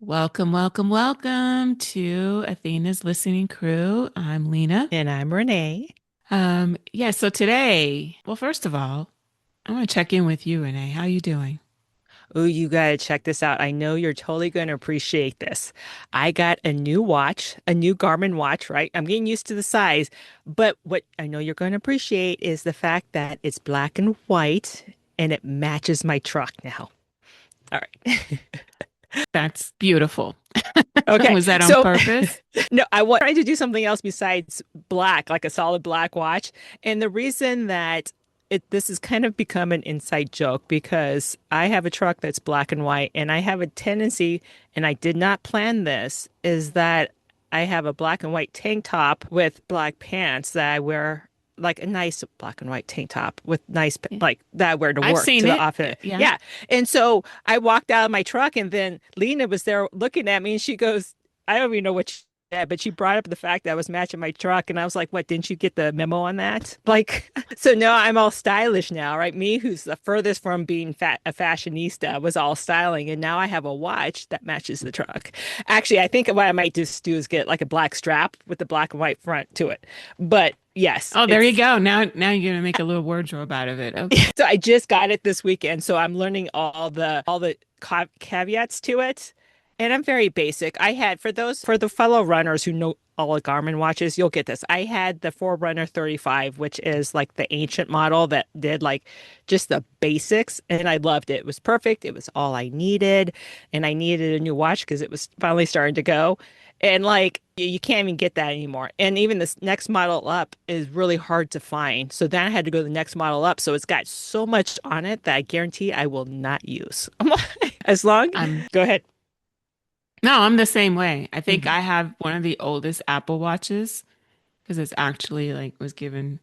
Welcome, welcome, welcome to Athena's Listening Crew. I'm Lena. And I'm Renee. So today, well, first of all, I want to check in with you, Renee. How you doing? Oh, you gotta check this out. I know you're totally gonna appreciate this. I got a new watch, a new Garmin watch, right? I'm getting used to the size, but what I know you're gonna appreciate is the fact that it's black and white and it matches my truck now. All right. That's beautiful. Okay. Was that on So purpose? no, I was trying to do something else besides black, like a solid black watch. And the reason that this has kind of become an inside joke because I have a truck that's black and white, and I have a tendency, and I did not plan this, is that I have a black and white tank top with black pants that I wear. Like a nice black and white tank top with nice, Yeah. like that I wear to I've work, seen to the it. office. Yeah. Yeah. And so I walked out of my truck, and then Lena was there looking at me, and she goes, I don't even know what she said, but she brought up the fact that I was matching my truck. And I was like, what, didn't you get the memo on that? Like, so now I'm all stylish now, right? Me, who's the furthest from being a fashionista, was all styling. And now I have a watch that matches the truck. Actually, I think what I might just do is get like a black strap with the black and white front to it. But yes, Oh, there you it's go. Now you're gonna make a little wardrobe out of it. Okay. so I just got it this weekend. So I'm learning all the caveats to it. And I'm very basic. I had for the fellow runners who know all the Garmin watches, you'll get this. I had the Forerunner 35, which is like the ancient model that did like just the basics, and I loved it. It was perfect. It was all I needed, and I needed a new watch because it was finally starting to go. And like you can't even get that anymore. And even this next model up is really hard to find. So then I had to go to the next model up. So it's got so much on it that I guarantee I will not use. As long, I'm go ahead. No, I'm the same way. I think Mhm. I have one of the oldest Apple Watches because it's actually like was given.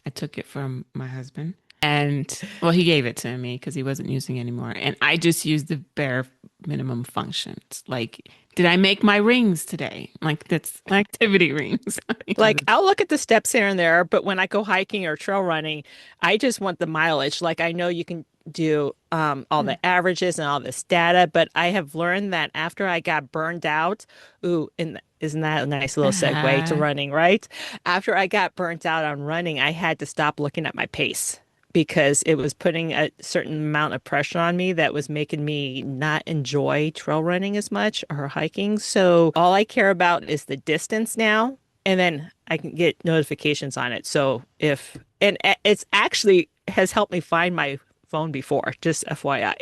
I took it from my husband. And well, he gave it to me because he wasn't using it anymore. And I just used the bare minimum functions. Like, did I make my rings today? Like, that's activity rings. Like I'll look at the steps here and there, but when I go hiking or trail running, I just want the mileage. Like I know you can do all Yeah. the averages and all this data, but I have learned that after I got burned out, ooh, and isn't that a nice little segue to Uh, running, right? After I got burnt out on running, I had to stop looking at my pace because it was putting a certain amount of pressure on me that was making me not enjoy trail running as much or hiking. So all I care about is the distance now, and then I can get notifications on it. So if and it's actually has helped me find my phone before, just FYI.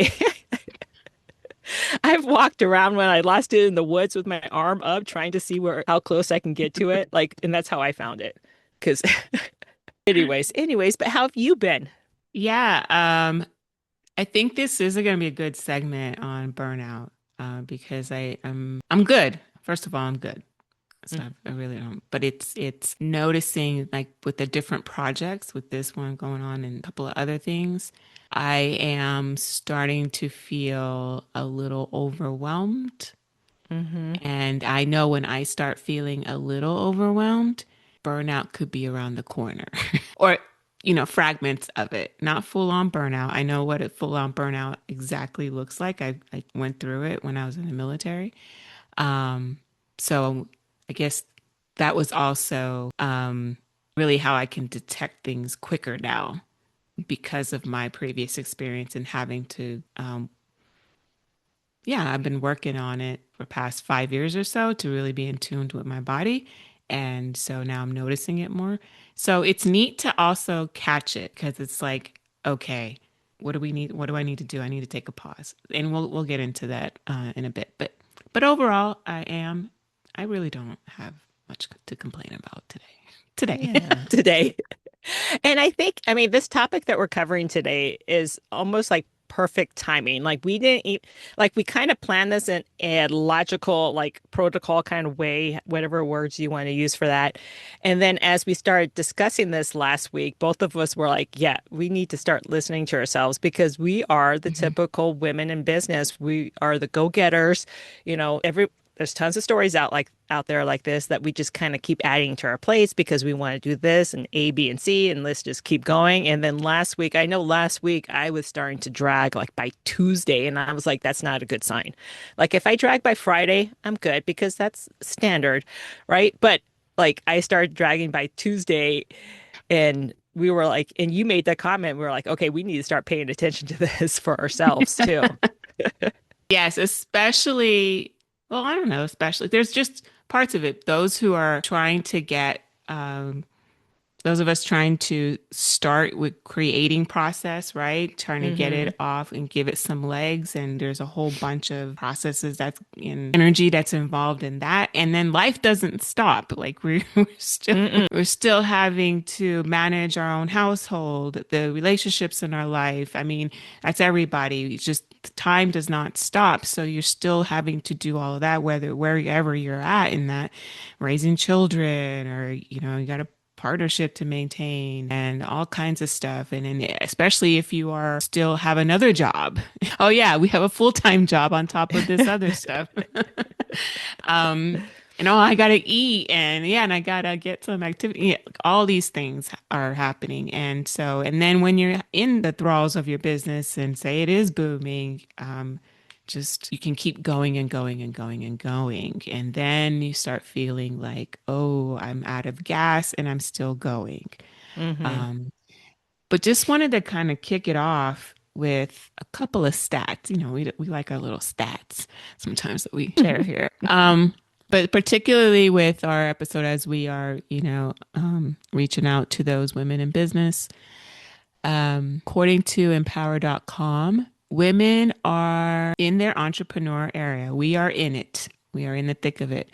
I've walked around when I lost it in the woods with my arm up trying to see where how close I can get to it. Like, and that's how I found it. Because anyways, but how have you been? yeah. I think this is going to be a good segment on burnout because I'm good. First of all, I'm good. So I really don't. But it's noticing like with the different projects, with this one going on and a couple of other things, I am starting to feel a little overwhelmed. Mm-hmm. And I know when I start feeling a little overwhelmed, burnout could be around the corner or, fragments of it, not full on burnout. I know what a full on burnout exactly looks like. I went through it when I was in the military. Um, so I guess that was also really how I can detect things quicker now because of my previous experience and having to yeah, I've been working on it for past 5 years or so to really be in tune with my body. And so now I'm noticing it more. So it's neat to also catch it because it's like, okay, what do we need? What do I need to do? I need to take a pause. And we'll get into that in a bit. But overall, I really don't have much to complain about today. Today. Yeah, today. And I think, I mean, this topic that we're covering today is almost like perfect timing. Like we didn't eat, like we kind of planned this in a logical, like protocol kind of way, whatever words you want to use for that. And then as we started discussing this last week, both of us were like, yeah, we need to start listening to ourselves because we are the Mhm. typical women in business. We are the go-getters, you know, there's tons of stories out there like this that we just kind of keep adding to our plates because we want to do this and A, B, and C, and let's just keep going. And then last week I was starting to drag like by Tuesday, and I was like, that's not a good sign. Like if I drag by Friday, I'm good because that's standard, right? But like I started dragging by Tuesday, and we were like, and you made that comment, we were like, okay, we need to start paying attention to this for ourselves too. Yes, especially, well, I don't know, especially there's just parts of it. Those who are trying to get those of us trying to start with creating process, right? Trying to get Hmm. it off and give it some legs. And there's a whole bunch of processes that's in energy that's involved in that. And then life doesn't stop. Like Mm-mm. we're still having to manage our own household, the relationships in our life. I mean, that's everybody. It's just time does not stop. So you're still having to do all of that, whether wherever you're at in that, raising children, or you got to partnership to maintain and all kinds of stuff. And then especially if you are still have another job. Oh yeah, we have a full-time job on top of this other stuff. um, I gotta eat, and yeah, and I gotta get some activity. Yeah, all these things are happening. And then when you're in the thralls of your business and say it is booming, just you can keep going and going and going and going. And then you start feeling like, oh, I'm out of gas and I'm still going. Hmm. Um, but just wanted to kind of kick it off with a couple of stats. We like our little stats sometimes that we share here. But particularly with our episode, as we are, reaching out to those women in business. According to empower.com, women are in their entrepreneur area. We are in it. We are in the thick of it.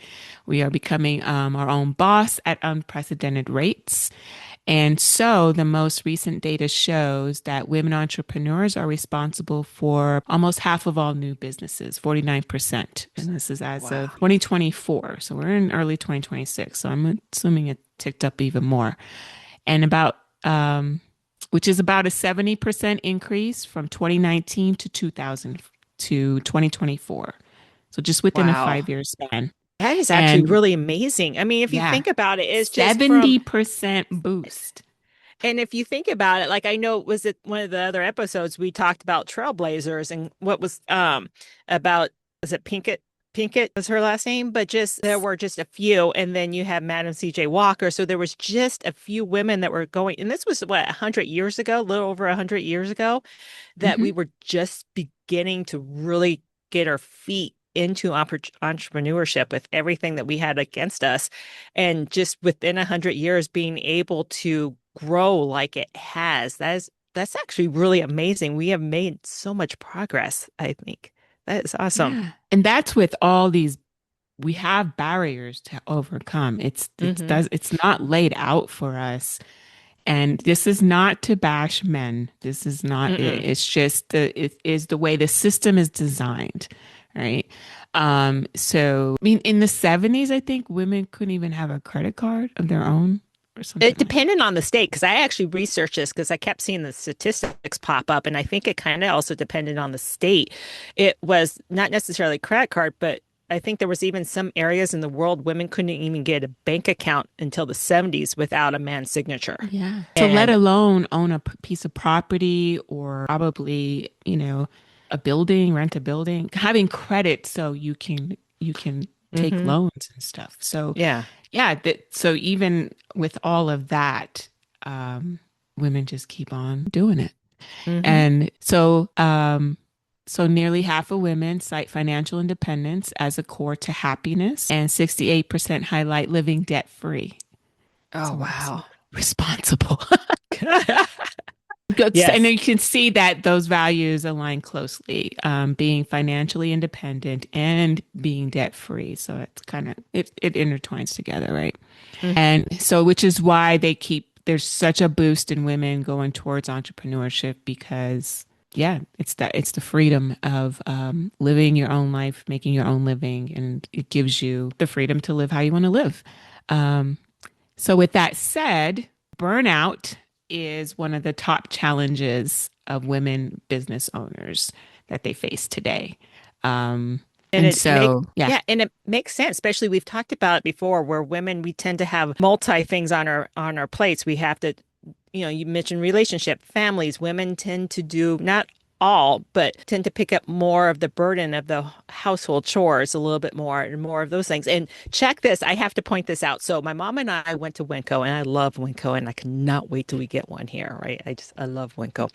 We are becoming our own boss at unprecedented rates. And so the most recent data shows that women entrepreneurs are responsible for almost half of all new businesses, 49%. And this is as Wow. of 2024. So we're in early 2026. So I'm assuming it ticked up even more. And which is about a 70% increase from 2019 to 2000 to 2024. So just within a Wow. 5 year span. That is actually And really amazing. I mean, if you yeah, think about it, it's just from, 70% boost. and if you think about it, like I know, was it one of the other episodes we talked about trailblazers and what was about, was it Pinkett? Pinkett was her last name, but just there were just a few, and then you have Madam C.J. Walker. So there was just a few women that were going, and this was what 100 years ago, a little over 100 years ago, that we Mhm. were just beginning to really get our feet into entrepreneurship with everything that we had against us. And just within 100 years being able to grow like it has, that's actually really amazing. We have made so much progress, I think. That is awesome. Yeah. And that's with all these, we have barriers to overcome. Hmm. It's not laid out for us. And this is not to bash men. This is not it. Mm-mm. It's just it is the way the system is designed, right? So I mean, in the 70s, I think women couldn't even have a credit card of their own or something It like that. depended on the state because I actually researched this because I kept seeing the statistics pop up, and I think it kind of also depended on the state. It was not necessarily credit card, but I think there was even some areas in the world women couldn't even get a bank account until the 70s without a man's signature. Yeah. So let And alone own a piece of property or probably, a building, rent a building, having credit so you can take hmm, loans and stuff. So yeah. yeah, so even with all of that, women just keep on doing it. Hmm. And so nearly half of women cite financial independence as a core to happiness, and 68% highlight living debt free. Oh, So we're wow. responsible. Good. And Yes. you can see that those values align closely, being financially independent and being debt free. So it's kind of it intertwines together, right? And so, which is why there's such a boost in women going towards entrepreneurship because, yeah, it's the freedom of living your own life, making your own living, and it gives you the freedom to live how you want to live. Um, so, with that said, burnout is one of the top challenges of women business owners that they face today. Um, And And so, yeah, yeah, and it makes sense, especially we've talked about it before where women we tend to have multi things on our plates. We have to, you mentioned relationship, families, women tend to do not all, but tend to pick up more of the burden of the household chores a little bit more and more of those things. And check this, I have to point this out. So my mom and I went to Winco and I love Winco and I cannot wait till we get one here, right? I love Winco.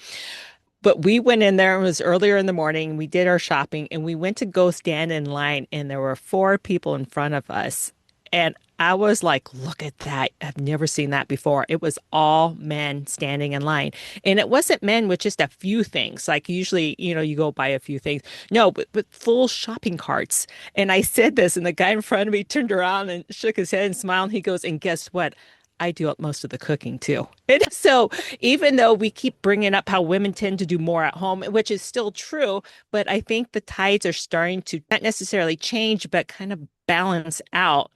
But we went in there, it was earlier in the morning. We did our shopping and we went to go stand in line, and there were four people in front of us. And I was like, look at that. I've never seen that before. It was all men standing in line. And it wasn't men with just a few things. Like usually, you go buy a few things. No, but full shopping carts. And I said this, and the guy in front of me turned around and shook his head and smiled. And he goes, and guess what? I do most of the cooking too. And so even though we keep bringing up how women tend to do more at home, which is still true, but I think the tides are starting to not necessarily change, but kind of balance out.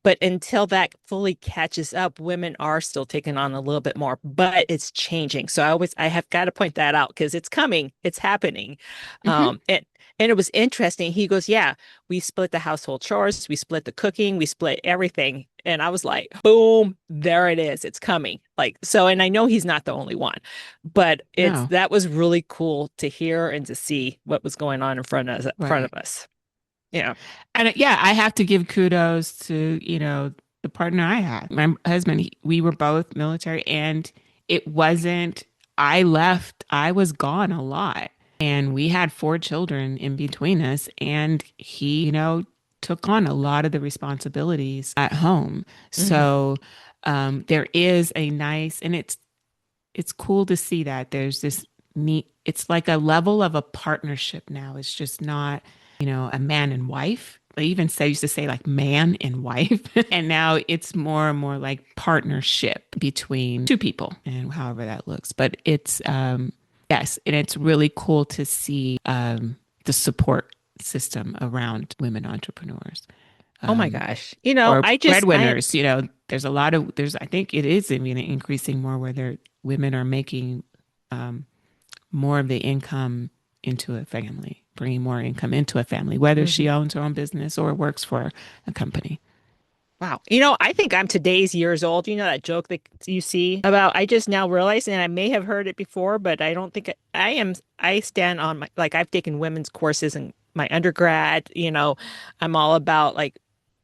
But until that fully catches up, women are still taking on a little bit more, but it's changing. So I have got to point that out because it's coming, it's happening. hmm And it was interesting. He goes, yeah, we split the household chores, we split the cooking, we split everything. And I was like, boom, there it is. It's coming. Like, so, and I know he's not the only one, but no, that was really cool to hear and to see what was going on in front right. of us. Yeah. And yeah, I have to give kudos to, the partner I had. My husband, we were both military, and it wasn't, I left, I was gone a lot. And we had four children in between us, and he, took on a lot of the responsibilities at home. Hmm. So there is a nice, and it's cool to see that there's this neat, it's like a level of a partnership now. It's just not, a man and wife. They even used to say like man and wife. And now it's more and more like partnership between two people and however that looks. But it's, yes, and it's really cool to see the support system around women entrepreneurs. Oh my Um, gosh. or breadwinners, there's a lot of, I think it is, I mean, increasing more where women are making um, more of the income into a family, bringing more income into a family, whether she Mhm. owns her own business or works for a company. Wow. I think I'm today's years old. You know that joke that you see about, I just now realized, and I may have heard it before, but I don't think I am, I stand on my, like, I've taken women's courses in my undergrad. I'm all about like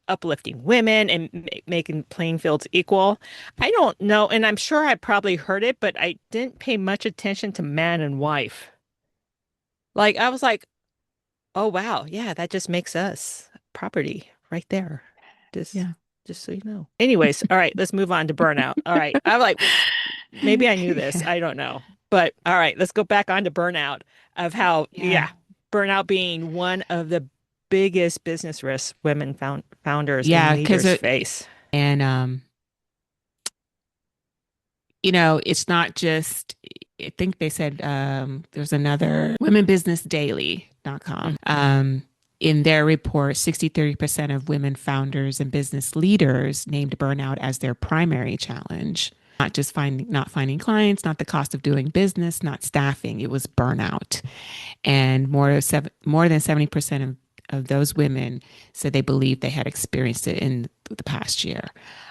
uplifting women and making playing fields equal. I don't know, and I'm sure I probably heard it, but I didn't pay much attention to man and wife. Like, I was like, oh wow, yeah, that just makes us property right there. Just Yeah. just so you know. Anyways, all right, let's move on to burnout. All right. I'm like, maybe I knew this. Yeah. I don't know. But all right, let's go back on to burnout of how, Yeah. yeah, burnout being one of the biggest business risks women founders and Yeah. Cause leaders face. and it's not just, I think they said there's another womenbusinessdaily.com. In their report, 63% of women founders and business leaders named burnout as their primary challenge. Not finding clients, not the cost of doing business, not staffing. It was burnout. And more than 70% of those women said they believed they had experienced it in the past year.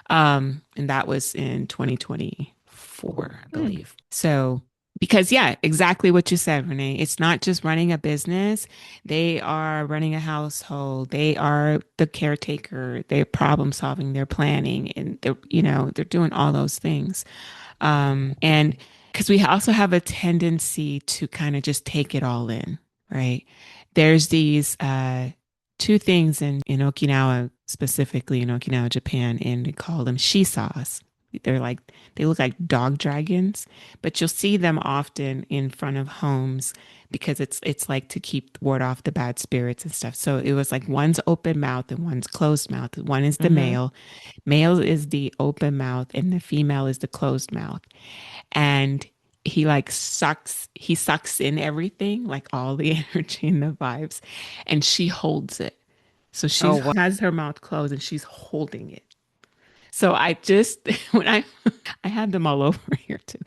And that was in 2024, I Hmm. believe. So, because yeah, exactly what you said, Renee. It's not just running a business. They are running a household. They are the caretaker. They're problem solving. They're planning, and they're doing all those things. And because we also have a tendency to kind of just take it all in, right? There's these two things in Okinawa, specifically in Okinawa, Japan, and they call them shisas. They look like dog dragons, but you'll see them often in front of homes because it's like to ward off the bad spirits and stuff. So it was like one's open mouth and one's closed mouth. One is the Mm-hmm. male. Male is the open mouth and the female is the closed mouth. And he sucks in everything, like all the energy and the vibes, and she holds it. So she Oh, wow. has her mouth closed and she's holding it. So I just when I had them all over here too.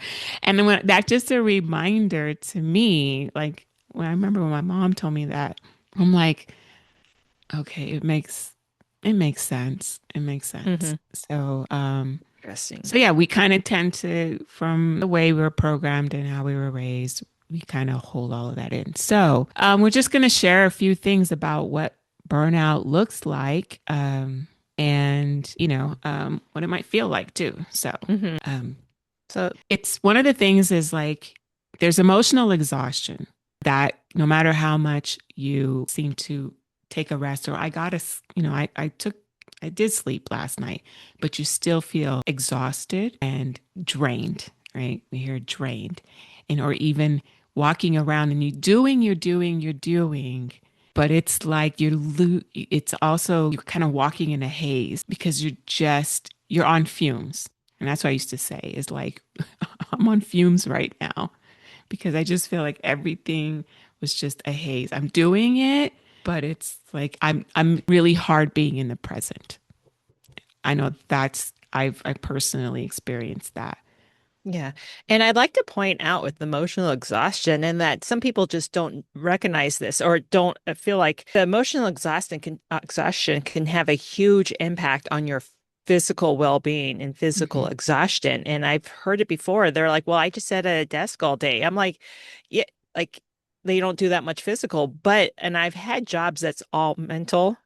And then that's just a reminder to me, like when I remember when my mom told me that, I'm like, Okay, it makes sense. It makes sense. Hmm. So, Interesting. so yeah, we kind of tend to, from the way we were programmed and how we were raised, we kind of hold all of that in. So, we're just going to share a few things about what burnout looks like, and what it might feel like too. So, Hmm. um, So, it's one of the things is like there's emotional exhaustion that no matter how much you seem to take a rest, or I got to, I did sleep last night, but you still feel exhausted and drained, right? We hear drained. And or even walking around and you're doing, but it's like it's also you're kind of walking in a haze because you're on fumes. And that's what I used to say is like I'm on fumes right now because I just feel like everything was just a haze. I'm doing it, but it's like I'm really hard being in the present. I know I personally experienced that. yeah. And I'd like to point out with emotional exhaustion and that some people just don't recognize this or don't feel like the emotional exhaustion can have a huge impact on your physical well-being and physical Hmm. exhaustion. And I've heard it before. They're like, "Well, I just sat at a desk all day." I'm like, "Yeah, like they don't do that much physical." And I've had jobs that's all mental,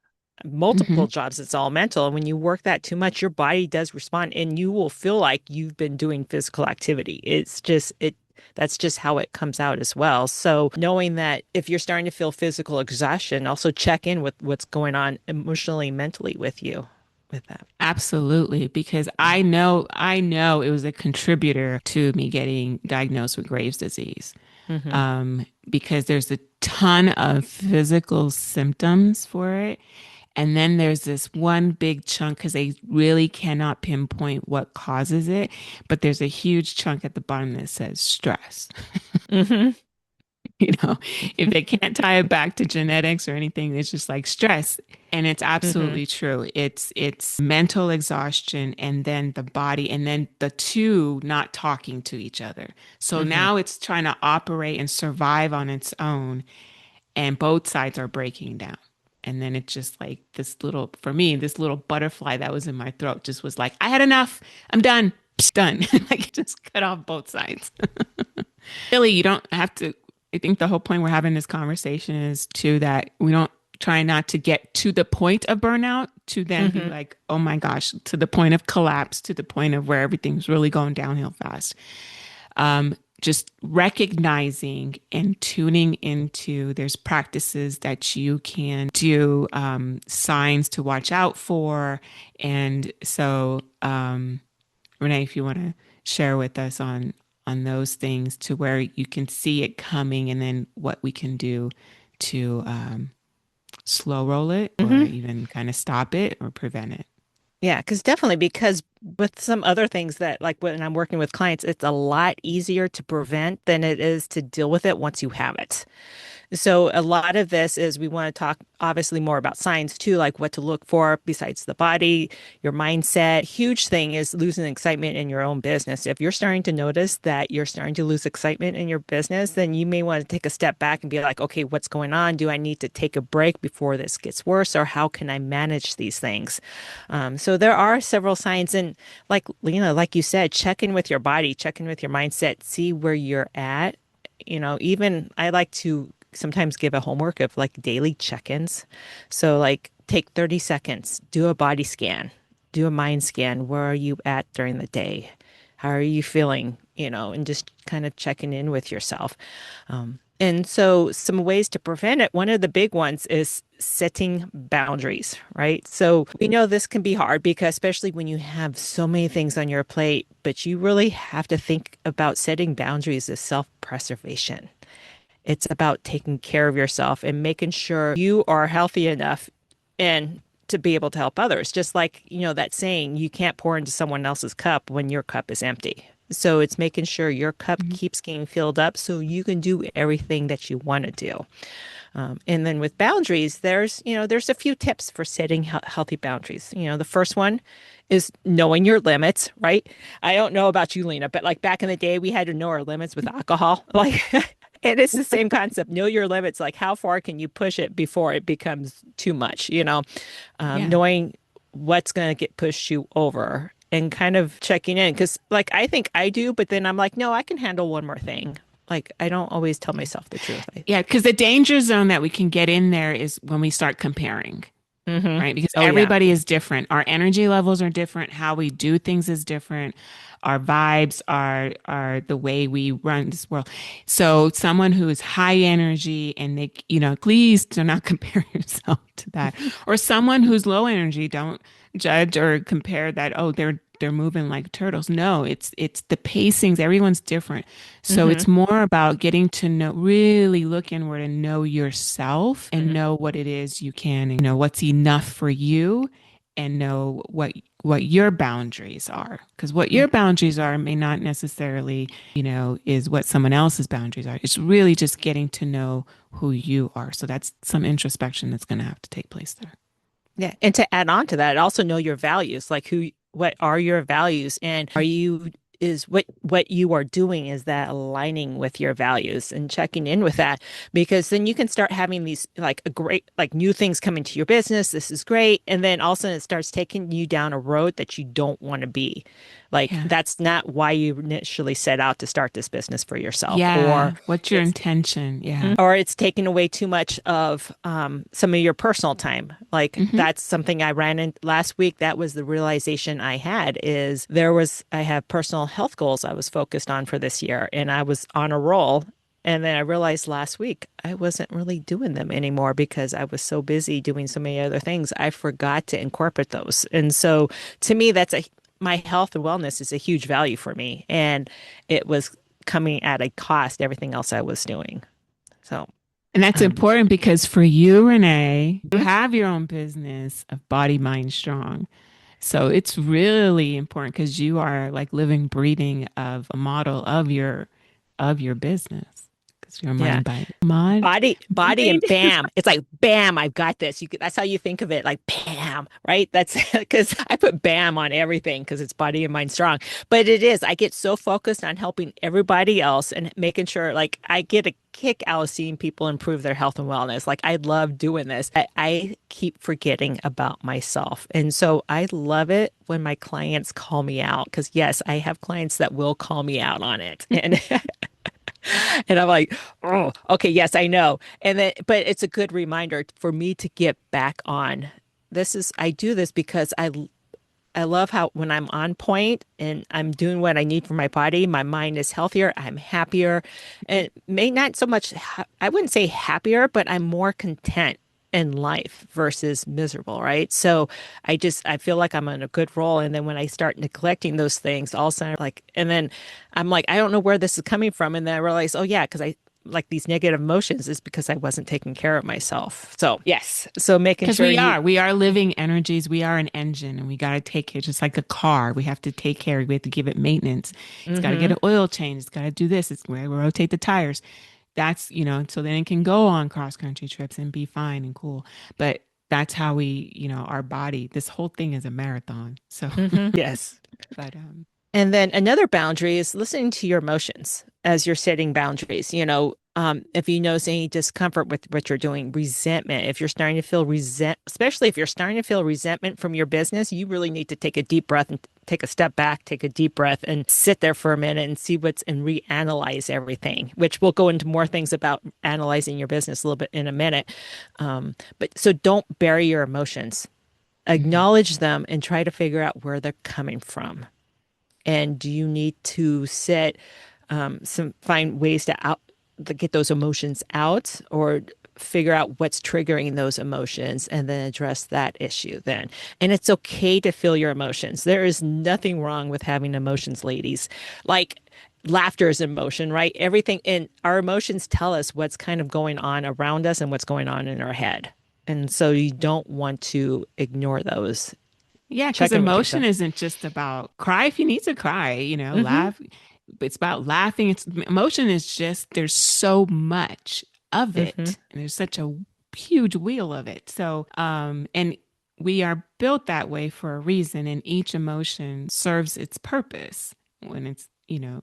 multiple Hmm. jobs it's all mental, and when you work that too much your body does respond and you will feel like you've been doing physical activity. That's just how it comes out as well. So knowing that if you're starting to feel physical exhaustion, also check in with what's going on emotionally, mentally with you with that. Absolutely, because I know it was a contributor to me getting diagnosed with Graves' disease. Mm-hmm. Because there's a ton of physical symptoms for it. And then there's this one big chunk because they really cannot pinpoint what causes it. But there's a huge chunk at the bottom that says stress. Mm-hmm. You know, if they can't tie it back to genetics or anything, it's just like stress. And it's Mm-hmm. absolutely true. It's mental exhaustion and then the body and then the two not talking to each other. So Mm-hmm. now it's trying to operate and survive on its own, and both sides are breaking down. And then it just like for me, this little butterfly that was in my throat just was like, I had enough. I'm done. Psst, done. Like, just cut off both sides. Really, you don't have to. I think the whole point we're having this conversation is too that we don't try not to get to the point of burnout to then be Mm-hmm. like, oh my gosh, to the point of collapse, to the point of where everything's really going downhill fast. Just recognizing and tuning into there's practices that you can do, signs to watch out for. And so, Renee, if you want to share with us on those things to where you can see it coming and then what we can do to slow roll it or Mm-hmm. even kind of stop it or prevent it. Yeah, because with some other things that like when I'm working with clients, it's a lot easier to prevent than it is to deal with it once you have it. So a lot of this is we want to talk obviously more about signs too, like what to look for besides the body, your mindset. Huge thing is losing excitement in your own business. If you're starting to notice that you're starting to lose excitement in your business, then you may want to take a step back and be like, okay, what's going on? Do I need to take a break before this gets worse, or how can I manage these things? So there are several signs, and like Lena, like you said, check in with your body, check in with your mindset, see where you're at. Even I like to sometimes give a homework of like daily check-ins. So like take 30 seconds, do a body scan, do a mind scan. Where are you at during the day? How are you feeling? And just kind of checking in with yourself. And so some ways to prevent it, one of the big ones is setting boundaries, right? So we know this can be hard because especially when you have so many things on your plate, but you really have to think about setting boundaries as self-preservation. It's about taking care of yourself and making sure you are healthy enough and to be able to help others. Just like, that saying, you can't pour into someone else's cup when your cup is empty. So it's making sure your cup Mhm. keeps getting filled up so you can do everything that you want to do. And then with boundaries, there's a few tips for setting healthy boundaries. The first one is knowing your limits, right? I don't know about you, Lena, but like back in the day, we had to know our limits with alcohol. Like And it's the same concept. Know your limits. Like, how far can you push it before it becomes too much? Yeah. Knowing what's going to get pushed you over and kind of checking in. Because, like, I think I do, but then I'm like, no, I can handle one more thing. Like, I don't always tell Yeah. myself the truth. Yeah. Because the danger zone that we can get in there is when we start comparing. Right? Because Oh, yeah. everybody is different. Our energy levels are different. How we do things is different. Our vibes are the way we run this world. So someone who is high energy and they, please do not compare yourself to that. Or someone who's low energy, don't judge or compare that, oh, they're moving like turtles. No, it's the pacings. Everyone's different. So hmm it's more about getting to know, really look inward and know yourself and hmm know what it is you can and know what's enough for you and know what your boundaries are. Because what Yeah. your boundaries are may not necessarily, is what someone else's boundaries are. It's really just getting to know who you are. So that's some introspection that's going to have to take place there. Yeah. And to add on to that, also know your values, like what are your values and is what you are doing, is that aligning with your values and checking in with that, because then you can start having these like a great, like new things coming to your business. This is great. And then all of a sudden it starts taking you down a road that you don't want to be. Like Yeah. that's not why you initially set out to start this business for yourself, or Yeah. What's your it's intention? Yeah. or it's taking away too much of some of your personal time. Like Hmm. that's something I ran in last week. That was the realization I had, is I have personal health goals I was focused on for this year, and I was on a roll. And then I realized last week I wasn't really doing them anymore because I was so busy doing so many other things. I forgot to incorporate those. And so to me, my health and wellness is a huge value for me. And it was coming at a cost, everything else I was doing. So, And that's um, important because for you, Renee, you have your own business of Body, Mind, Strong. So it's really important because you are like living, breathing of a model of your business. Because you're yeah, mind, body, mind, body, and mind. bam, it's like bam, I've got this. That's how you think of it, like bam, right? That's because I put bam on everything because it's body and mind strong. But it is, I get so focused on helping everybody else and making sure, like, I get a kick out of seeing people improve their health and wellness. Like, I love doing this. I keep forgetting about myself. And so I love it when my clients call me out, because yes, I have clients that will call me out on it. And and I'm like, oh, okay, yes, I know. And then, but it's a good reminder for me to get back on. I do this because I love how when I'm on point and I'm doing what I need for my body, my mind is healthier, I'm happier, and may not so much, I wouldn't say happier, but I'm more content in life versus miserable, right? So I feel like I'm on a good roll. And then when I start neglecting those things, all of a sudden, like, and then I'm like, I don't know where this is coming from. And then I realize, oh, yeah, because I like these negative emotions is because I wasn't taking care of myself. So, yes. So making Because sure we are living energies. We are an engine and we got to take care, just like a car. We have to take care. We have to give it maintenance. It's got to get hmm an oil change. It's got to do this. It's where we rotate the tires. That's, so then it can go on cross country trips and be fine and cool. But that's how our body, this whole thing is a marathon. So, Yes. but And then another boundary is listening to your emotions as you're setting boundaries. If you notice any discomfort with what you're doing, resentment, if you're starting to feel especially if you're starting to feel resentment from your business, you really need to take a deep breath and take a step back, take a deep breath and sit there for a minute and see and reanalyze everything, which we'll go into more things about analyzing your business a little bit in a minute. But so don't bury your emotions, mhm. acknowledge them and try to figure out where they're coming from. And do you need to find ways to get those emotions out, or figure out what's triggering those emotions and then address that issue then. And it's okay to feel your emotions. There is nothing wrong with having emotions, ladies. Like, laughter is emotion, right? Everything in our emotions tell us what's kind of going on around us and what's going on in our head. And so you don't want to ignore those. Yeah, because Check in with emotion yourself. isn't just about cry if you need to cry, hmm laugh. It's about laughing. It's emotion is just there's so much of hmm it, and there's such a huge wheel of it. So, and we are built that way for a reason, and each emotion serves its purpose when it's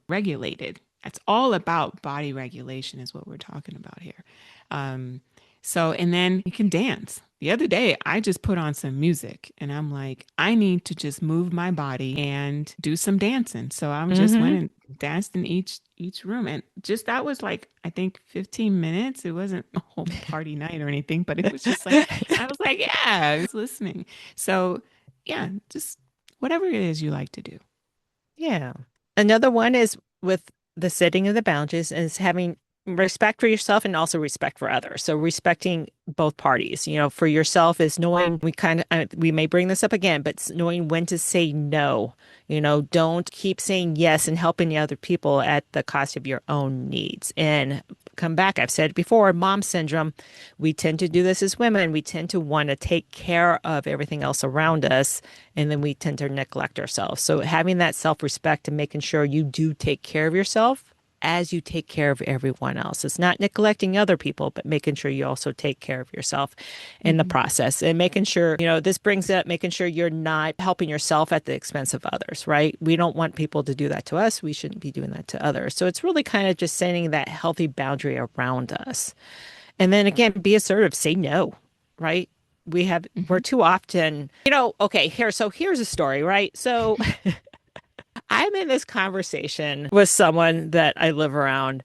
regulated. It's all about body regulation is what we're talking about here. Um, so, and then you can dance. The other day, I just put on some music and I'm like, I need to just move my body and do some dancing. So I just went Mm-hmm. and danced in each room. And just that was like, I think 15 minutes. It wasn't a whole party night or anything, but it was just like, I was like, yeah, I was listening. So yeah, just whatever it is you like to do. Yeah. Another one is with the setting of the boundaries is having respect for yourself and also respect for others. So respecting both parties, for yourself is knowing we may bring this up again, but knowing when to say no. Don't keep saying yes and helping the other people at the cost of your own needs. And come back, I've said it before, mom syndrome. We tend to do this as women. We tend to want to take care of everything else around us, and then we tend to neglect ourselves. So having that self-respect and making sure you do take care of yourself as you take care of everyone else. It's not neglecting other people, but making sure you also take care of yourself in the Mhm. process and making sure, this brings up making sure you're not helping yourself at the expense of others, right? We don't want people to do that to us. We shouldn't be doing that to others. So it's really kind of just setting that healthy boundary around us. And then again, be assertive, say no, right? We're Mhm. too often, okay, here's a story, right? So I'm in this conversation with someone that I live around,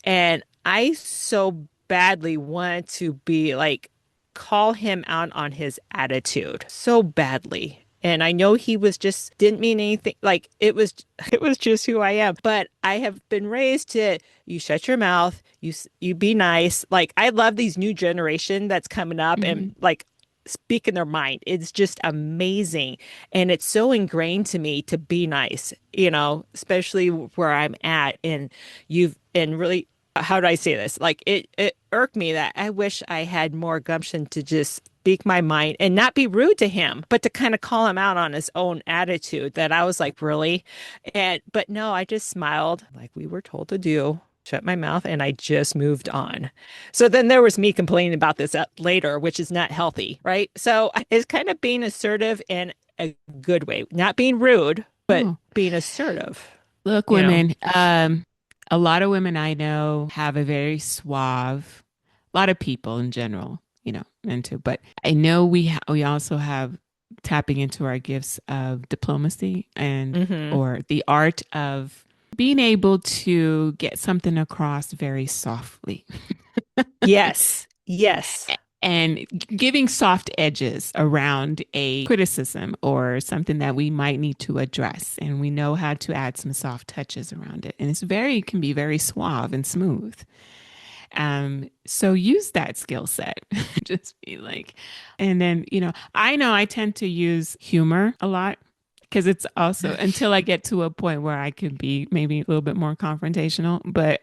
and I so badly want to be like, call him out on his attitude so badly. And I know he was just didn't mean anything. Like it was just who I am. But I have been raised to you shut your mouth, you be nice. Like I love these new generation that's coming up and Mhm. like speak in their mind. It's just amazing. And it's so ingrained to me to be nice, especially where I'm at. And really, how do I say this? Like it irked me that I wish I had more gumption to just speak my mind and not be rude to him, but to kind of call him out on his own attitude that I was like, really? But no, I just smiled like we were told to do. Shut my mouth and I just moved on. So then there was me complaining about this later, which is not healthy, right? So it's kind of being assertive in a good way, not being rude, but Oh, being assertive, look, you know? women. A lot of women I know have a very suave, a lot of people in general, into, but I know we also have tapping into our gifts of diplomacy and Hmm. or the art of being able to get something across very softly. Yes. Yes. And giving soft edges around a criticism or something that we might need to address. And we know how to add some soft touches around it. And can be very suave and smooth. So use that skill set. Just be like, and then, I know I tend to use humor a lot because it's also until I get to a point where I can be maybe a little bit more confrontational, but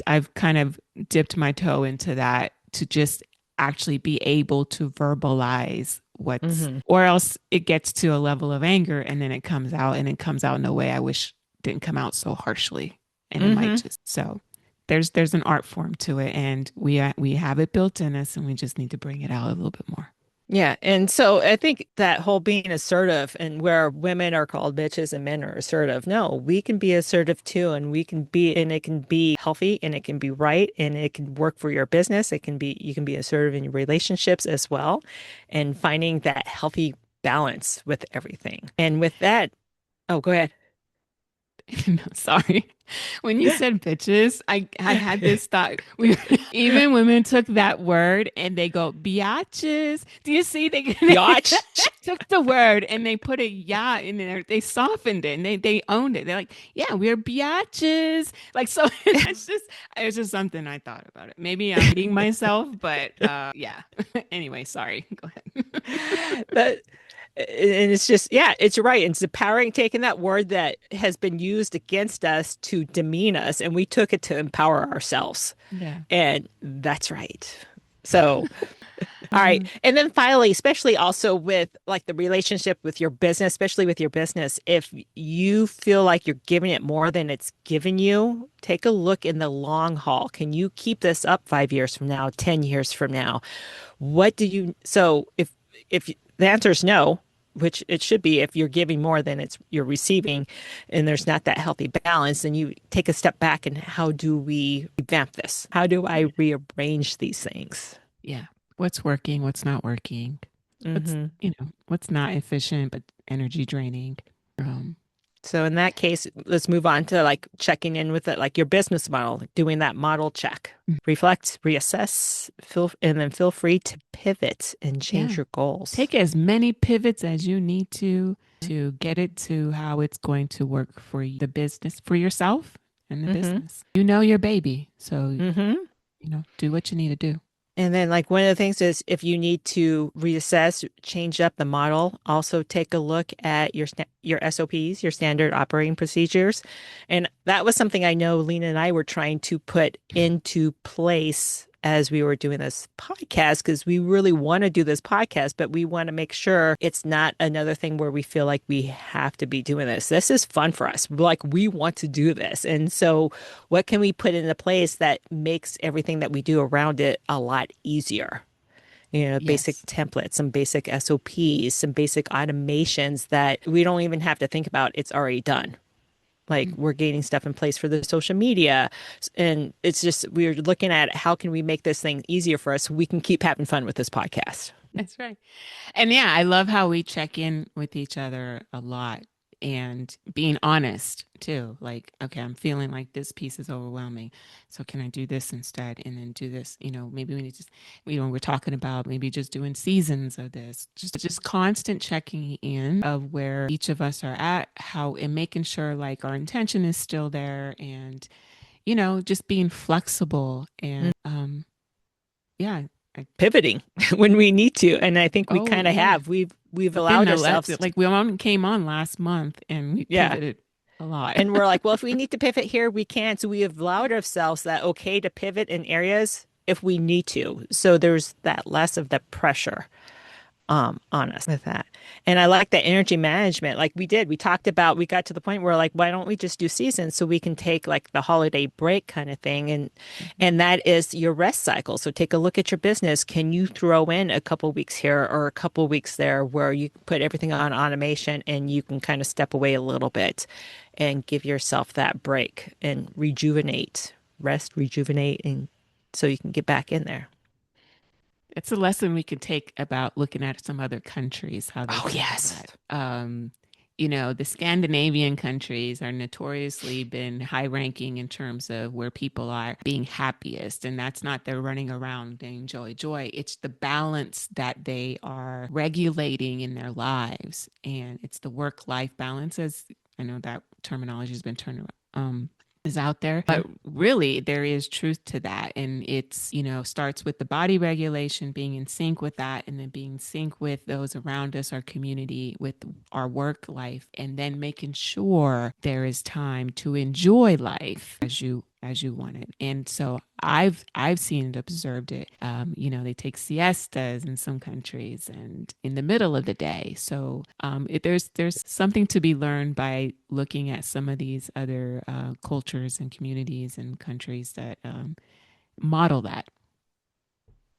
I've kind of dipped my toe into that to just actually be able to verbalize Hmm. or else it gets to a level of anger and then it comes out and it comes out in a way I wish didn't come out so harshly. And it might Hmm. just, so there's an art form to it and we have it built in us and we just need to bring it out a little bit more. Yeah. And so I think that whole being assertive and where women are called bitches and men are assertive. No, we can be assertive too. And it can be healthy and it can be right and it can work for your business. You can be assertive in your relationships as well and finding that healthy balance with everything. And with that, oh, go ahead. No, sorry. When you said bitches, I had this thought. Even women took that word and they go biatches. Do you see? They Biatch. took the word and they put a ya in there. They softened it and they owned it. They're like, yeah, we're biatches. Like so. It's just something I thought about it. Maybe I'm repeating myself, but yeah. Anyway, sorry. Go ahead. But and it's just, yeah, it's right. It's empowering, taking that word that has been used against us to demean us, and we took it to empower ourselves. Yeah. And that's right. So, all right. Uh, And then finally, especially also with like the relationship with your business, especially with your business, if you feel like you're giving it more than it's given you, take a look in the long haul. Can you keep this up 5 years from now, 10 years from now? So if the answer is no, which it should be. If you're giving more than you're receiving, and there's not that healthy balance, then you take a step back and how do we revamp this? How do I rearrange these things? Yeah. What's working, what's not working, what's, Hmm. what's not efficient but energy draining. Um, So in that case, let's move on to like checking in with it, like your business model, like doing that model check, reflect, reassess, and then feel free to pivot and change yeah. your goals. Take as many pivots as you need to get it to how it's going to work for the business, for yourself and the Hmm. business. You know your baby. So, Hmm. do what you need to do. And then, like, one of the things is if you need to reassess, change up the model, also take a look at your SOPs, your standard operating procedures. And that was something I know Lena and I were trying to put into place as we were doing this podcast, because we really want to do this podcast, but we want to make sure it's not another thing where we feel like we have to be doing this. This is fun for us. Like, we want to do this. And so what can we put into place that makes everything that we do around it a lot easier? Basic Yes. templates, some basic SOPs, some basic automations that we don't even have to think about. It's already done. Like, we're getting stuff in place for the social media. And it's just, we're looking at how can we make this thing easier for us so we can keep having fun with this podcast. That's right. And yeah, I love how we check in with each other a lot and being honest too. Like, okay, I'm feeling like this piece is overwhelming. So can I do this instead? And then do this, maybe we need to, we're talking about maybe just doing seasons of this, just constant checking in of where each of us are at, how, and making sure like our intention is still there and, just being flexible and, yeah. Pivoting when we need to. And I think we Oh kind of yeah. have. We've But then allowed the last, ourselves like we only came on last month and we yeah. pivoted a lot. And we're like, well, if we need to pivot here, we can. So we have allowed ourselves that okay to pivot in areas if we need to. So there's that less of the pressure on us with that. And I like that energy management. Like we talked about, we got to the point where like, why don't we just do seasons so we can take like the holiday break kind of thing? And that is your rest cycle. So take a look at your business. Can you throw in a couple weeks here or a couple weeks there where you put everything on automation and you can kind of step away a little bit and give yourself that break and rest, rejuvenate, and so you can get back in there. It's a lesson we could take about looking at some other countries, how they Oh, handle yes. that. The Scandinavian countries are notoriously been high ranking in terms of where people are being happiest. And that's not they're running around and joy. It's the balance that they are regulating in their lives. And it's the work-life balance, as I know that terminology has been turned is out there. But really, there is truth to that. And it's, starts with the body regulation, being in sync with that, and then being in sync with those around us, our community, with our work life, and then making sure there is time to enjoy life as you want it. And so I've seen it, observed it. They take siestas in some countries and in the middle of the day. So there's something to be learned by looking at some of these other cultures and communities and countries that model that.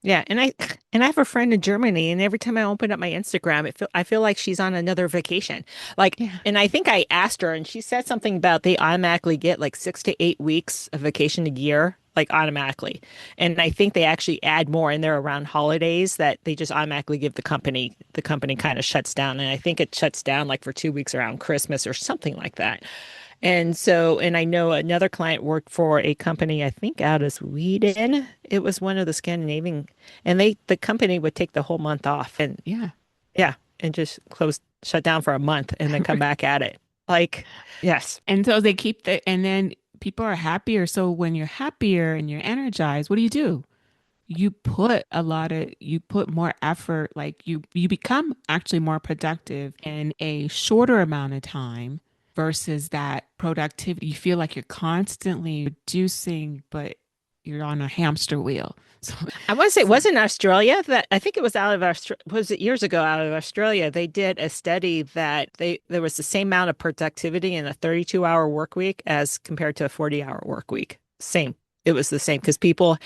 Yeah, and I have a friend in Germany, and every time I open up my Instagram, I feel like she's on another vacation. Like, Yeah. and I think I asked her, and she said something about they automatically get like 6 to 8 weeks of vacation a year, like automatically. And I think they actually add more in there around holidays that they just automatically give the company. The company kind of shuts down, and I think it shuts down like for 2 weeks around Christmas or something like that. And so, and I know another client worked for a company, I think out of Sweden. It was one of the Scandinavian, and the company would take the whole month off and Yeah. yeah, and just shut down for a month and then come back at it. Like, yes. And so they keep and then people are happier. So when you're happier and you're energized, what do? You put more effort, like you become actually more productive in a shorter amount of time versus that productivity. You feel like you're constantly reducing, but you're on a hamster wheel. So, I want to say, so wasn't Australia that I think it was out of Australia, was it years ago out of Australia? They did a study that there was the same amount of productivity in a 32-hour work week as compared to a 40-hour work week. Same. It was the same because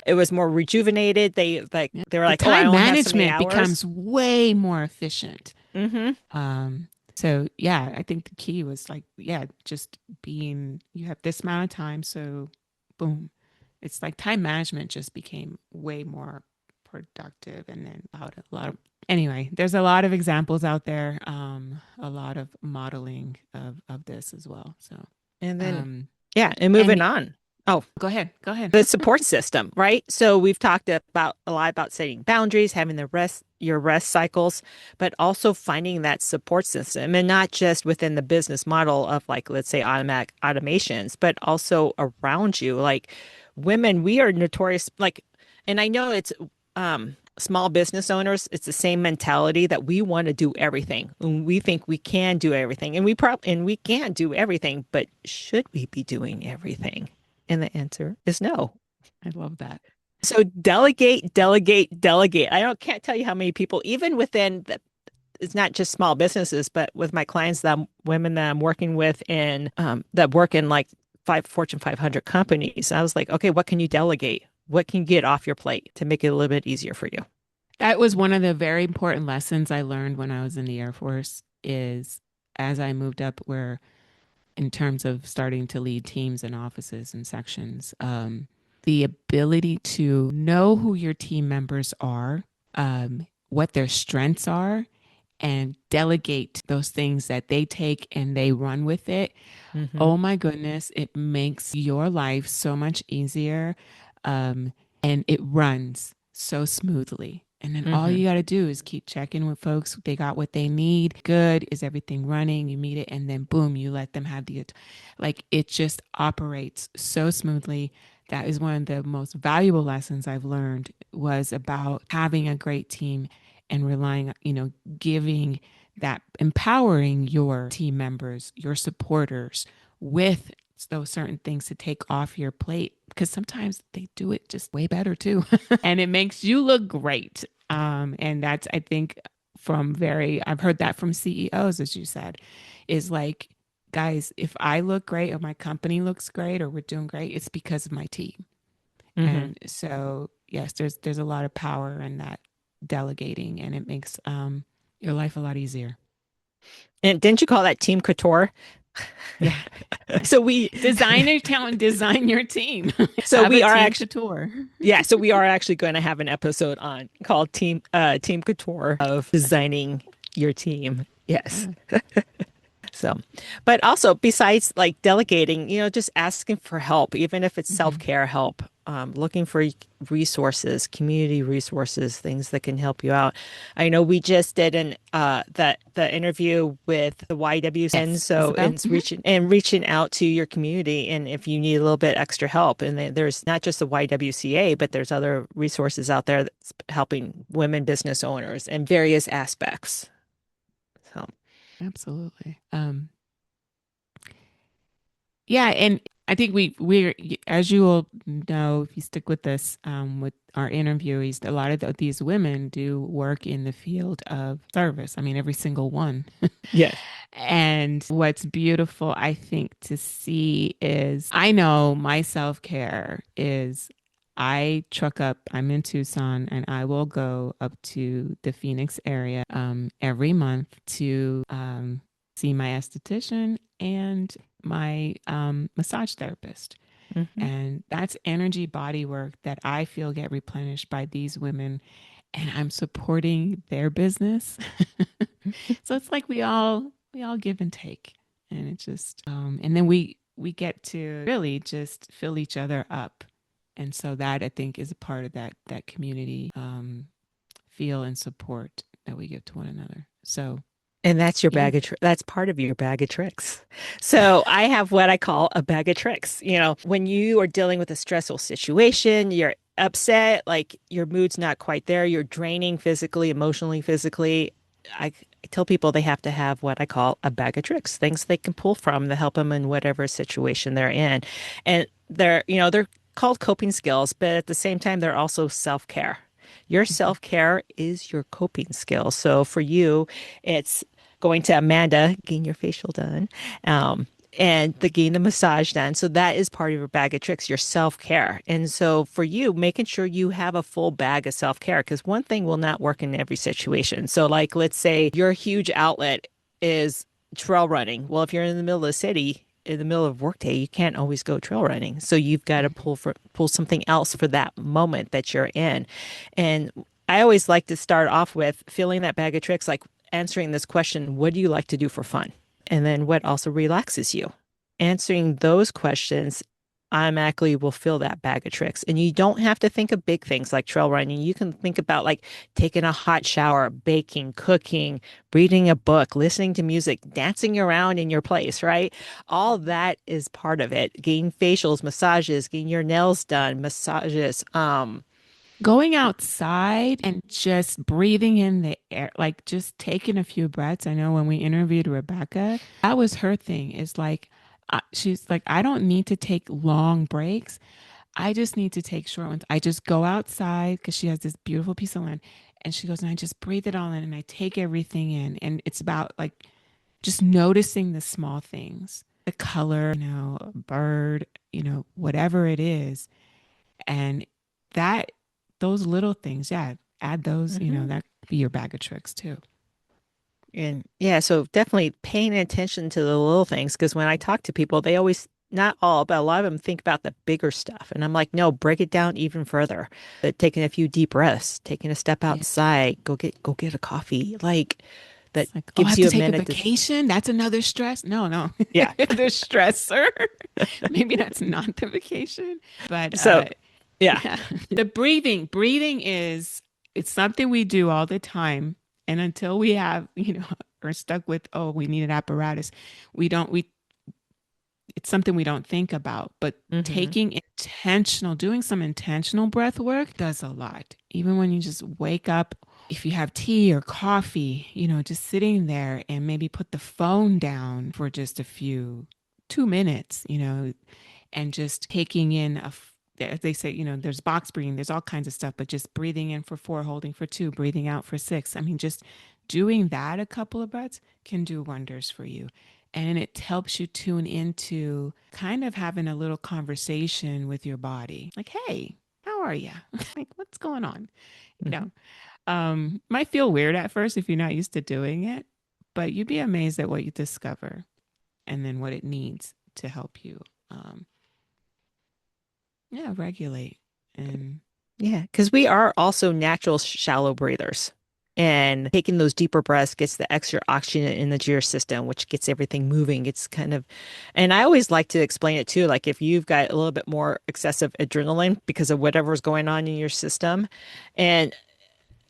it was more rejuvenated. yeah. They were The like, oh, I time only have so many management hours. becomes way more efficient. Mm-hmm. So yeah, I think the key was like, yeah, just being, you have this amount of time, so boom. It's like time management just became way more productive and then anyway, there's a lot of examples out there, a lot of modeling of this as well. So And then, um yeah, and moving and on. Oh, go ahead, go ahead. the support system, right? So we've talked about a lot about setting boundaries, having your rest cycles, but also finding that support system and not just within the business model of like, let's say automatic automations, but also around you. Like women, we are notorious, like, and I know it's small business owners, it's the same mentality that we want to do everything. And we think we can do everything. And we can do everything, but should we be doing everything? And the answer is no. I love that. So delegate, delegate, delegate. I don't can't tell you how many people, even within the, it's not just small businesses, but with my clients that women that I'm working with in that work in like Fortune 500 companies. I was like, okay, what can you delegate? What can you get off your plate to make it a little bit easier for you? That was one of the very important lessons I learned when I was in the Air Force is as I moved up where in terms of starting to lead teams and offices and sections, the ability to know who your team members are, what their strengths are, and delegate those things that they take and they run with it. Mm-hmm. Oh my goodness, it makes your life so much easier. And it runs so smoothly. And then all Mm-hmm. you got to do is keep checking with folks. They got what they need. Good. Is everything running? You meet it. And then boom, you let them have like it just operates so smoothly. That is one of the most valuable lessons I've learned was about having a great team and relying, giving that empowering your team members, your supporters with those certain things to take off your plate because sometimes they do it just way better too. And it makes you look great. And that's, I think, I've heard that from CEOs, as you said, is like, guys, if I look great or my company looks great or we're doing great, it's because of my team. Mm-hmm. And so, yes, there's a lot of power in that delegating and it makes your life a lot easier. And didn't you call that team couture? Yeah. So we Design your talent, design your team. so Have we a are team actually couture. yeah, so we are actually going to have an episode on called Team Couture of designing your team. Yes. Yeah. So, but also besides like delegating, just asking for help, even if it's Hmm. self-care help, looking for resources, community resources, things that can help you out. I know we just did the interview with the YWCN, Yes, so Isabel. it's reaching out to your community, and if you need a little bit extra help, and there's not just the YWCA, but there's other resources out there that's helping women business owners in various aspects. So. Absolutely. Yeah, and I think we're as you will know if you stick with us with our interviewees, a lot of these women do work in the field of service. I mean, every single one. Yes. And what's beautiful, I think, to see is I know my self-care is I truck up, I'm in Tucson, and I will go up to the Phoenix area every month to see my esthetician and my massage therapist. Hmm. And that's energy body work that I feel get replenished by these women and I'm supporting their business. So it's like we all give and take. And it just and then we get to really just fill each other up. And so that I think is a part of that community feel and support that we give to one another. So And that's your yeah. that's part of your bag of tricks. So I have what I call a bag of tricks. When you are dealing with a stressful situation, you're upset, like your mood's not quite there, you're draining physically, emotionally, physically. I tell people they have to have what I call a bag of tricks, things they can pull from to help them in whatever situation they're in. And they're called coping skills, but at the same time, they're also self-care. Your Mhm. self-care is your coping skill. So for you, it's going to Amanda, getting your facial done. and getting the massage done. So that is part of your bag of tricks, your self-care. And so for you, making sure you have a full bag of self-care, because one thing will not work in every situation. So like, let's say your huge outlet is trail running. Well, if you're in the middle of the city, in the middle of workday, you can't always go trail running. So you've got to pull something else for that moment that you're in. And I always like to start off with filling that bag of tricks, like answering this question, what do you like to do for fun? And then what also relaxes you? Answering those questions automatically will fill that bag of tricks. And you don't have to think of big things like trail running. You can think about like taking a hot shower, baking, cooking, reading a book, listening to music, dancing around in your place, right? All that is part of it. Getting facials, massages, getting your nails done, massages. Going outside and just breathing in the air, like just taking a few breaths. I know when we interviewed Rebecca, that was her thing. Is like, she's like, I don't need to take long breaks. I just need to take short ones. I just go outside because she has this beautiful piece of land, and she goes, and I just breathe it all in, and I take everything in. And it's about like just noticing the small things, the color, a bird, whatever it is, and that those little things, yeah, add those, Mhm. that could be your bag of tricks too. And yeah, so definitely paying attention to the little things because when I talk to people, they always, not all, but a lot of them think about the bigger stuff. And I'm like, no, break it down even further. That taking a few deep breaths, taking a step Yeah. outside, go get a coffee. Like that It's like, oh, I gives have you to a take a minute to, vacation. That's another stress. No, no, yeah. the stressor. Maybe that's not the vacation, but So yeah. yeah, the breathing is it's something we do all the time, and until we have, are stuck with, oh, we need an apparatus, we it's something we don't think about, but Hmm. doing some intentional breath work does a lot. Even when you just wake up, if you have tea or coffee, just sitting there and maybe put the phone down for just 2 minutes, and just taking in as they say, there's box breathing, there's all kinds of stuff, but just breathing in for 4, holding for 2, breathing out for 6. I mean, just doing that a couple of breaths can do wonders for you. And it helps you tune into kind of having a little conversation with your body. Like, hey, how are you? Like, what's going on? You Hmm. know, might feel weird at first if you're not used to doing it, but you'd be amazed at what you discover and then what it needs to help you, um, yeah, regulate. And Yeah, because we are also natural shallow breathers. And taking those deeper breaths gets the extra oxygen into your system, which gets everything moving. It's kind of, and I always like to explain it too. Like if you've got a little bit more excessive adrenaline because of whatever's going on in your system, and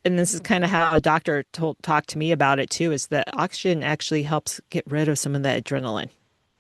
and this is kind of how a doctor talked to me about it too, is that oxygen actually helps get rid of some of that adrenaline.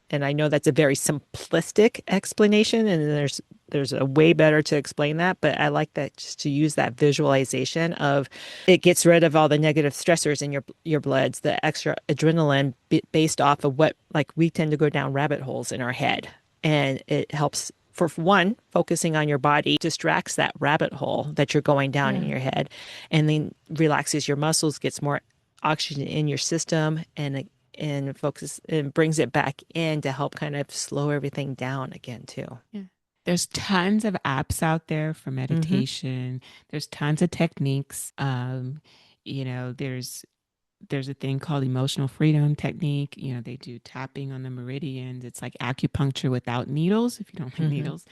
And I know that's a very simplistic explanation, and there's a way better to explain that, but I like that just to use that visualization of it gets rid of all the negative stressors in your bloods, the extra adrenaline based off of what like we tend to go down rabbit holes in our head. And it helps for one, focusing on your body distracts that rabbit hole that you're going down in yeah, your head and then relaxes your muscles, gets more oxygen in your system and focuses and brings it back in to help kind of slow everything down again too. yeah. There's tons of apps out there for Mm-hmm. meditation. There's tons of techniques. There's a thing called emotional freedom technique. They do tapping on the meridians. It's like acupuncture without needles, if you don't like Mm-hmm. needles.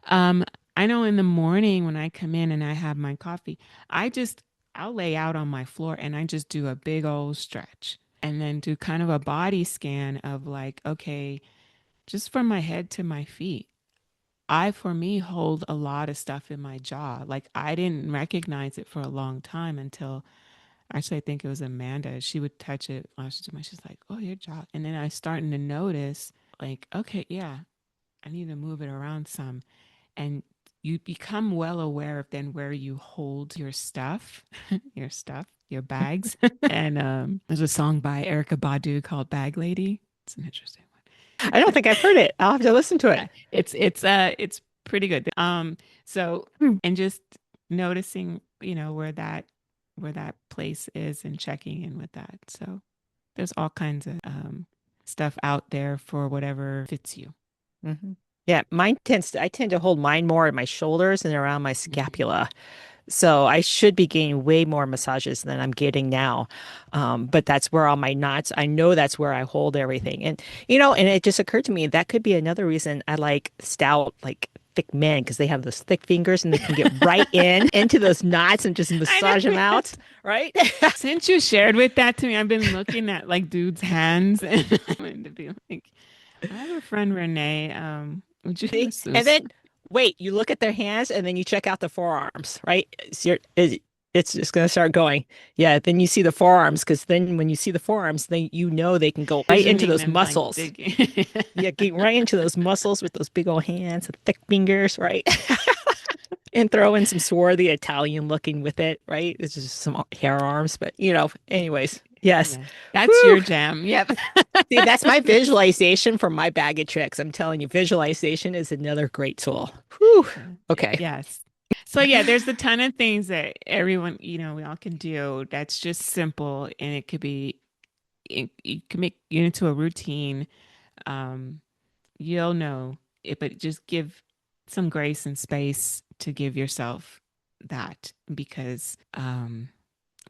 Um, I know in the morning when I come in and I have my coffee, I'll lay out on my floor and I just do a big old stretch and then do kind of a body scan of like, okay, just from my head to my feet. For me, hold a lot of stuff in my jaw. Like I didn't recognize it for a long time until actually I think it was Amanda. She would touch it last time. She's like, "Oh, your jaw," and then I was starting to notice, like, okay, yeah, I need to move it around some, and you become well aware of then where you hold your stuff, your bags. And there's a song by Erica Badu called "Bag Lady." It's an interesting one. I don't think I've heard it. I'll have to listen to it. Yeah, it's pretty good. So and just noticing, where that place is and checking in with that. So there's all kinds of stuff out there for whatever fits you. Hmm. Yeah, I tend to hold mine more at my shoulders and around my Mhm. scapula. So I should be getting way more massages than I'm getting now. But that's where all my knots, I know that's where I hold everything. And, and it just occurred to me that could be another reason I like stout, like thick men, because they have those thick fingers and they can get right into those knots and just I massage them know. out, Yes. right? Since you shared with that to me, I've been looking at like dudes' hands and I wanted to be like, I have a friend Renee. Would you See? And masseuse? then wait, you look at their hands and then you check out the forearms, right? It's just going to start going. Yeah, then you see the forearms because then when you see the forearms, then they can go right into Visioning those them like muscles. digging. Yeah, get right into those muscles with those big old hands and thick fingers, right? And throw in some swarthy Italian looking with it, right? It's just some hair arms, but anyways, yes. Yeah, that's Whew. your jam. Yep. See, that's my visualization for my bag of tricks. I'm telling you, visualization is another great tool. Whew. Yeah. Okay. Yes. So yeah, there's a ton of things that everyone, we all can do that's just simple and it can make you into a routine. Um, you'll know it, but just give some grace and space to give yourself that because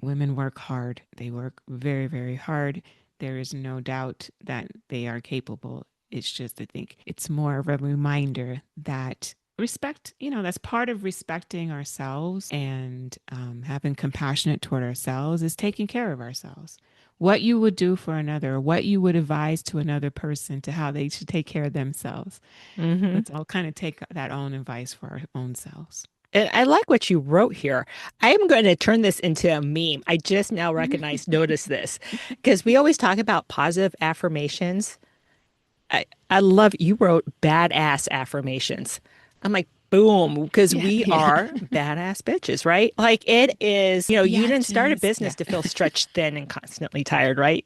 women work hard. They work very, very hard. There is no doubt that they are capable. It's just, I think it's more of a reminder that respect, that's part of respecting ourselves and having compassionate toward ourselves is taking care of ourselves. What you would do for another, what you would advise to another person to how they should take care of themselves. Hmm. Let's all kind of take that own advice for our own selves. And I like what you wrote here. I am going to turn this into a meme. I just now notice this because we always talk about positive affirmations. I love you wrote badass affirmations. I'm like, boom, because Yeah, we yeah. are badass bitches, right? Like it is, you Yes, didn't start a yes, yeah. business to feel stretched thin and constantly tired, right?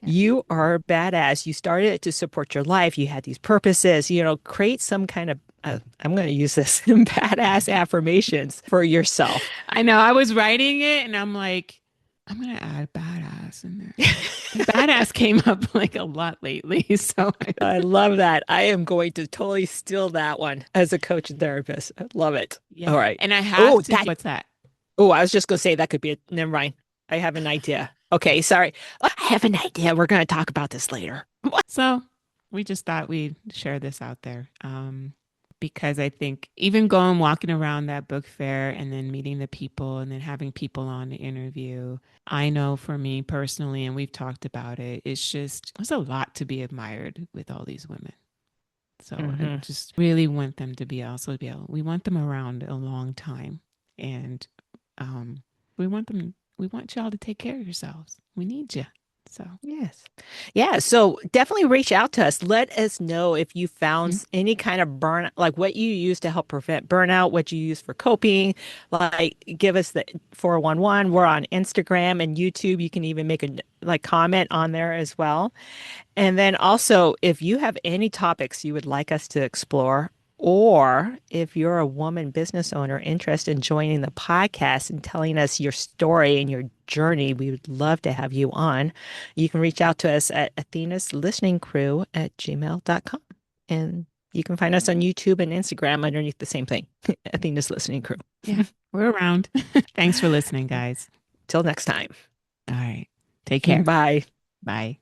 Yeah. You are badass. You started it to support your life. You had these purposes, create some kind of, I'm going to use this badass affirmations for yourself. I know. I was writing it and I'm like, I'm gonna add badass in there. Badass came up like a lot lately. So I love that. I am going to totally steal that one as a coach and therapist. I love it. All yeah. right. And I have Oh, to what's that? I was just going to say that could be never mind. I have an idea. Okay. Sorry. I have an idea. We're going to talk about this later. So we just thought we'd share this out there. Because I think even going walking around that book fair and then meeting the people and then having people on the interview, I know for me personally, and we've talked about it, it's a lot to be admired with all these women. So I Hmm. just really want them to we want them around a long time. And um, we want y'all to take care of yourselves. We need you. So, Yes. Yeah. So definitely reach out to us. Let us know if you found mm, any kind of burnout, like what you use to help prevent burnout, what you use for coping. Like give us the 411. We're on Instagram and YouTube. You can even make a comment on there as well. And then also, if you have any topics you would like us to explore, or if you're a woman business owner interested in joining the podcast and telling us your story and your journey, we would love to have you on. You can reach out to us at athenaslisteningcrew@gmail.com. And you can find us on YouTube and Instagram underneath the same thing, Athena's Listening Crew. yeah, we're around. Thanks for listening, guys. Till next time. All right. Take care. Bye. Bye.